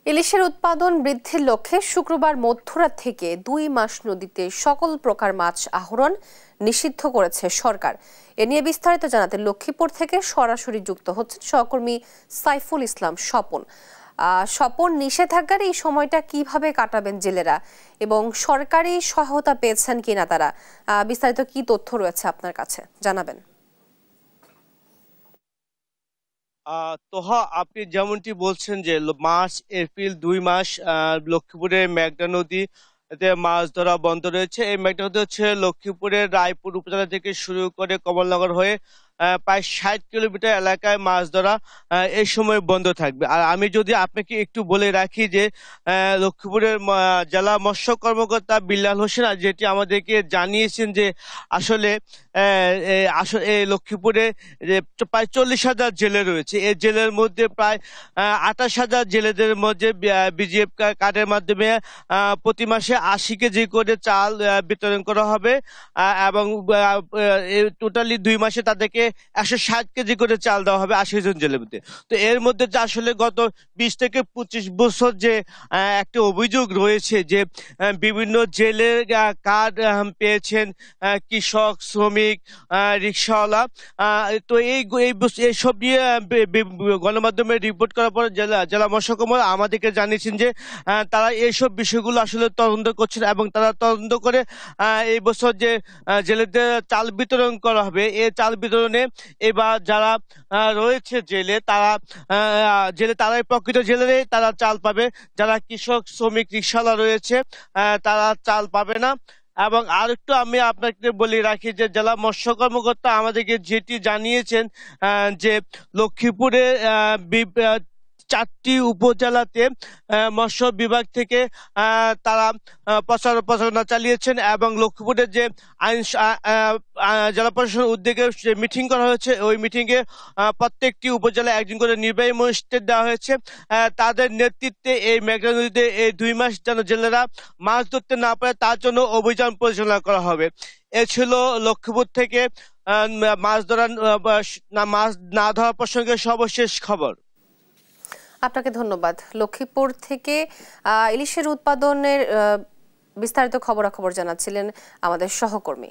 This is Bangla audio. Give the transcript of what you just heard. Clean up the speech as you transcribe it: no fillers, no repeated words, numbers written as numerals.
ইলিশের উৎপাদন বৃদ্ধির লক্ষ্যে শুক্রবার মধ্যরাত থেকে 2 মাস নদীতে সকল প্রকার মাছ আহরণ নিষিদ্ধ করেছে সরকার। এ নিয়ে বিস্তারিত জানাতে লক্ষ্মীপুর থেকে সরাসরি যুক্ত হচ্ছেন সহকর্মী সাইফুল ইসলাম স্বপন। স্বপন, নিষেধাজ্ঞার এই সময়টা কিভাবে কাটাবেন জেলেরা এবং সরকারি সহায়তা পেয়েছেন কিনা তারা, বিস্তারিত কি তথ্য রয়েছে আপনার কাছে জানাবেন। তোহা, আপনি যেমনটি বলছেন যে মার্চ এপ্রিল 2 মাস লক্ষ্মীপুরের মেঘনা নদীতে মাছ ধরা বন্ধ রয়েছে। এই মেঘনা নদী হচ্ছে লক্ষ্মীপুরের রায়পুর উপজেলা থেকে শুরু করে কমলনগর হয়ে প্রায় 60 কিলোমিটার এলাকায় মাছ ধরা এই সময় বন্ধ থাকবে। আর আমি যদি আপনাকে একটু বলে রাখি যে লক্ষ্মীপুরের জেলা মৎস্য কর্মকর্তা বিল্লাল হোসেন যেটি আমাদেরকে জানিয়েছেন যে আসলে এই লক্ষ্মীপুরে যে প্রায় 40,000 জেলে রয়েছে। এই জেলের মধ্যে প্রায় 28,000 জেলেদের মধ্যে বিজিএফ কার্ডের মাধ্যমে প্রতি মাসে 80 কেজি করে চাল বিতরণ করা হবে এবং টোটালি 2 মাসে তাদেরকে 160 কেজি করে চাল দেওয়া হবে 80 জন জেলের মধ্যে। তো এর মধ্যে যে আসলে গত 20 থেকে 25 বছর যে একটা অভিযোগ রয়েছে যে বিভিন্ন জেলের কার্ড পেয়েছেন কৃষক, শ্রমিক, রিক্সাওয়ালা। তো এইসব নিয়ে গণমাধ্যমে রিপোর্ট করার পর জেলা মৎস্য কর্মকর্তা আমাদেরকে জানিয়েছেন যে তারা এইসব বিষয়গুলো আসলে তদন্ত করছেন এবং তারা তদন্ত করে এই বছর যে জেলেদের চাল বিতরণ করা হবে এই চাল বিতরণে এবার যারা রয়েছে তারাই প্রকৃত জেলেরে তারা চাল পাবে। যারা কৃষক, শ্রমিক, রিক্সাওয়ালা রয়েছে তারা চাল পাবে না। এবং আরেকটু আমি আপনাকে বলে রাখি যে জেলা মৎস্য কর্মকর্তা আমাদেরকে যেটি জানিয়েছেন যে লক্ষ্মীপুরে 4টি উপজেলাতে মৎস্য বিভাগ থেকে তারা প্রচারণা চালিয়েছেন এবং লক্ষ্মীপুরের যে জেলা প্রশাসনের উদ্যোগে মিটিং করা হয়েছে ওই মিটিংয়ে প্রত্যেকটি উপজেলায় একজন করে নির্বাহী ম্যাজিস্ট্রেট দেওয়া হয়েছে। তাদের নেতৃত্বে এই মেঘনা নদীতে এই 2 মাস যেন জেলেরা মাছ ধরতে না পারে তার জন্য অভিযান পরিচালনা করা হবে। এ ছিল লক্ষ্মীপুর থেকে মাছ না ধরা প্রসঙ্গে সর্বশেষ খবর। আপনাকে ধন্যবাদ। লক্ষ্মীপুর থেকে ইলিশের উৎপাদনের বিস্তারিত খবরাখবর জানাচ্ছিলেন আমাদের সহকর্মী।